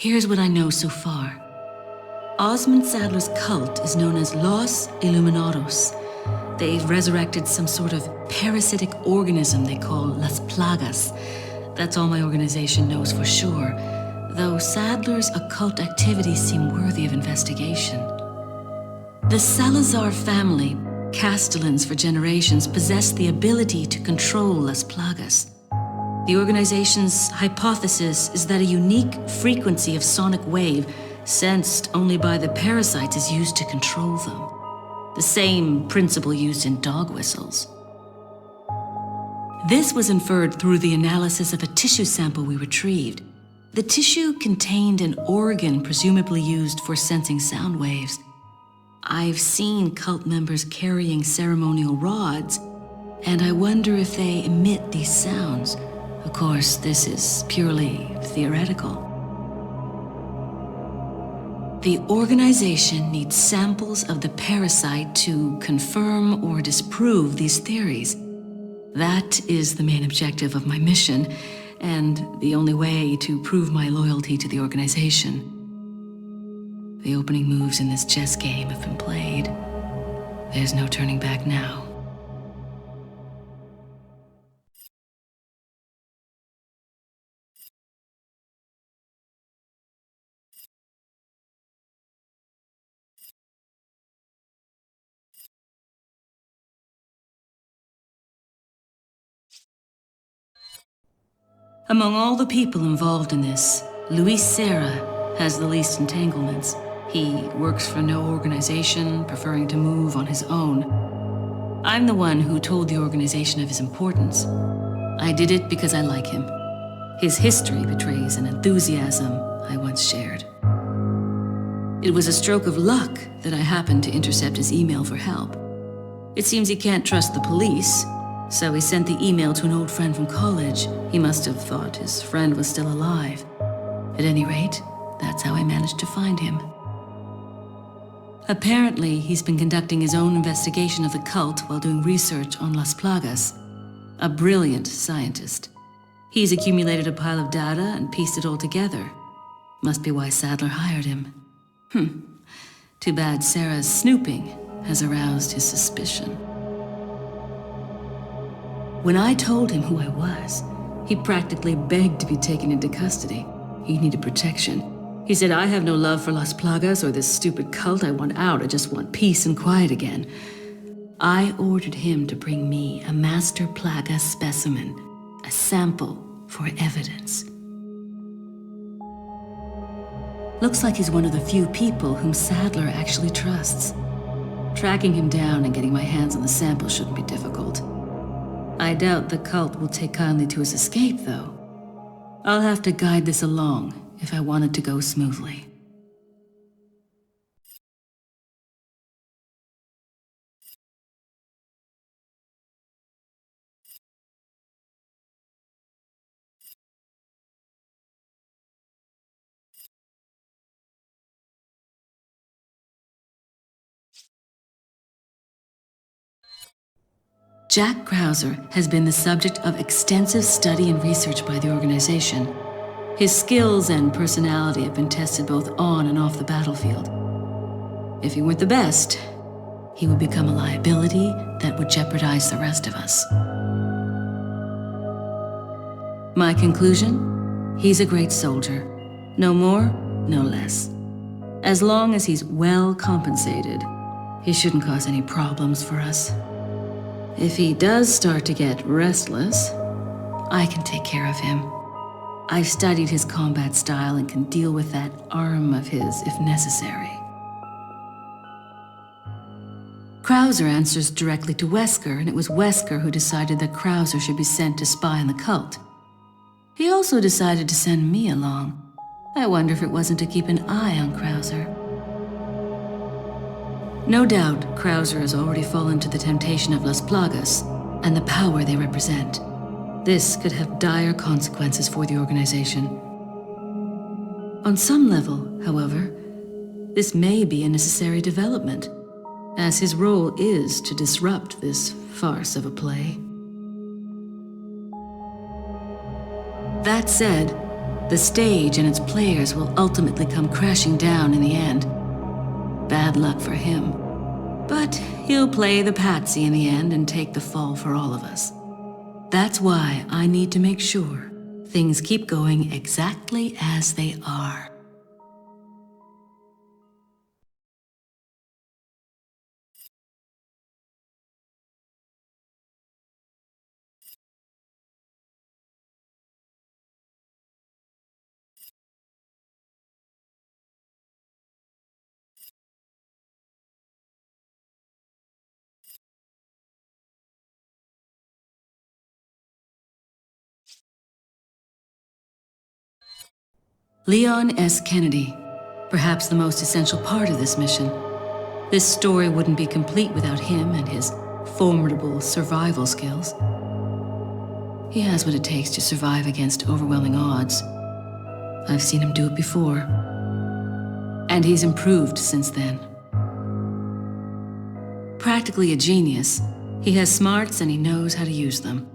Here's what I know so far. Osmond Sadler's cult is known as Los Illuminados. They've resurrected some sort of parasitic organism they call Las Plagas. That's all my organization knows for sure, though Sadler's occult activities seem worthy of investigation. The Salazar family, Castellans for generations, possessed the ability to control Las Plagas. The organization's hypothesis is that a unique frequency of sonic wave sensed only by the parasites is used to control them. The same principle used in dog whistles. This was inferred through the analysis of a tissue sample we retrieved. The tissue contained an organ presumably used for sensing sound waves. I've seen cult members carrying ceremonial rods, and I wonder if they emit these sounds. Of course, this is purely theoretical. The organization needs samples of the parasite to confirm or disprove these theories. That is the main objective of my mission, and the only way to prove my loyalty to the organization. The opening moves in this chess game have been played. There's no turning back now. Among all the people involved in this, Luis Serra has the least entanglements. He works for no organization, preferring to move on his own. I'm the one who told the organization of his importance. I did it because I like him. His history betrays an enthusiasm I once shared. It was a stroke of luck that I happened to intercept his email for help. It seems he can't trust the police, so he sent the email to an old friend from college. He must have thought his friend was still alive. At any rate, that's how I managed to find him. Apparently, he's been conducting his own investigation of the cult while doing research on Las Plagas. A brilliant scientist. He's accumulated a pile of data and pieced it all together. Must be why Sadler hired him. Too bad Sarah's snooping has aroused his suspicion. When I told him who I was, he practically begged to be taken into custody. He needed protection. He said, I have no love for Las Plagas or this stupid cult. I want out. I just want peace and quiet again. I ordered him to bring me a master Plaga specimen, a sample for evidence. Looks like he's one of the few people whom Sadler actually trusts. Tracking him down and getting my hands on the sample shouldn't be difficult. I doubt the cult will take kindly to his escape, though. I'll have to guide this along if I want it to go smoothly. Jack Krauser has been the subject of extensive study and research by the organization. His skills and personality have been tested both on and off the battlefield. If he weren't the best, he would become a liability that would jeopardize the rest of us. My conclusion? He's a great soldier. No more, no less. As long as he's well compensated, he shouldn't cause any problems for us. If he does start to get restless, I can take care of him. I've studied his combat style and can deal with that arm of his if necessary. Krauser answers directly to Wesker, and it was Wesker who decided that Krauser should be sent to spy on the cult. He also decided to send me along. I wonder if it wasn't to keep an eye on Krauser. No doubt, Krauser has already fallen to the temptation of Las Plagas and the power they represent. This could have dire consequences for the organization. On some level, however, this may be a necessary development, as his role is to disrupt this farce of a play. That said, The stage and its players will ultimately come crashing down in the end. Bad luck for him. But he'll play the patsy in the end and take the fall for all of us. That's why I need to make sure things keep going exactly as they are. Leon S. Kennedy, perhaps the most essential part of this mission. This story wouldn't be complete without him and his formidable survival skills. He has what it takes to survive against overwhelming odds. I've seen him do it before. And he's improved since then. Practically a genius, he has smarts and he knows how to use them.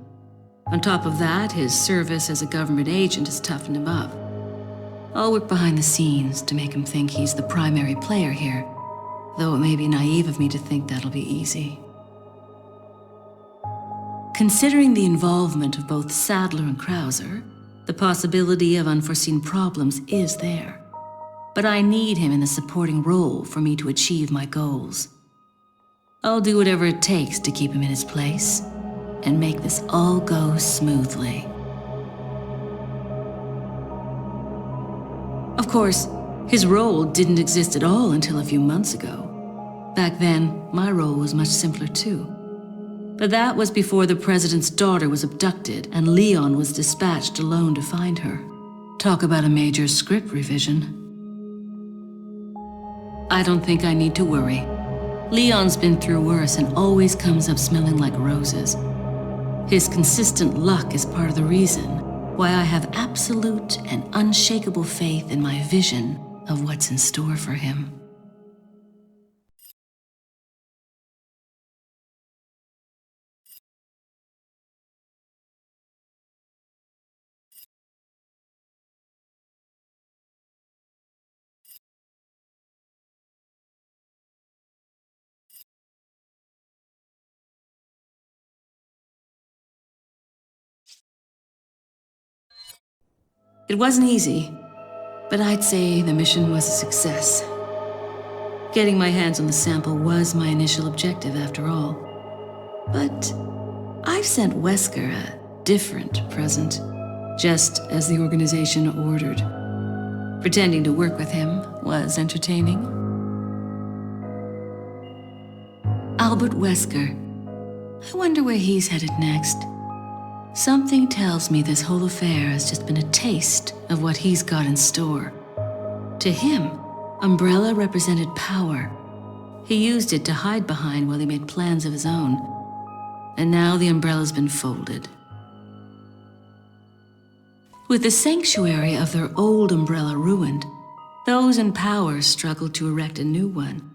On top of that, his service as a government agent has toughened him up. I'll work behind the scenes to make him think he's the primary player here, though it may be naive of me to think that'll be easy. Considering the involvement of both Sadler and Krauser, the possibility of unforeseen problems is there. But I need him in a supporting role for me to achieve my goals. I'll do whatever it takes to keep him in his place and make this all go smoothly. Of course, his role didn't exist at all until a few months ago. Back then, my role was much simpler too. But that was before the president's daughter was abducted and Leon was dispatched alone to find her. Talk about a major script revision. I don't think I need to worry. Leon's been through worse and always comes up smelling like roses. His consistent luck is part of the reason why I have absolute and unshakable faith in my vision of what's in store for him. It wasn't easy, but I'd say the mission was a success. Getting my hands on the sample was my initial objective, after all. But I've sent Wesker a different present, just as the organization ordered. Pretending to work with him was entertaining. Albert Wesker. I wonder where he's headed next. Something tells me this whole affair has just been a taste of what he's got in store. To him, Umbrella represented power. He used it to hide behind while he made plans of his own. And now the Umbrella's been folded. With the sanctuary of their old Umbrella ruined, those in power struggle to erect a new one.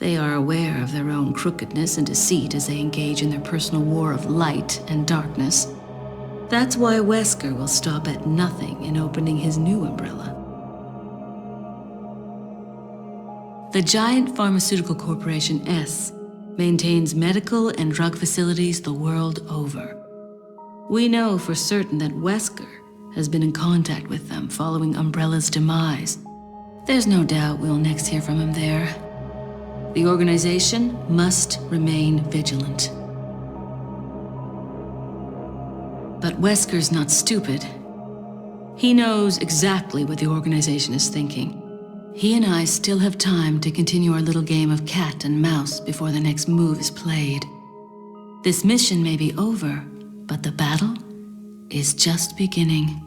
They are aware of their own crookedness and deceit as they engage in their personal war of light and darkness. That's why Wesker will stop at nothing in opening his new Umbrella. The giant pharmaceutical corporation S maintains medical and drug facilities the world over. We know for certain that Wesker has been in contact with them following Umbrella's demise. There's no doubt we'll next hear from him there. The organization must remain vigilant. But Wesker's not stupid. He knows exactly what the organization is thinking. He and I still have time to continue our little game of cat and mouse before the next move is played. This mission may be over, but the battle is just beginning.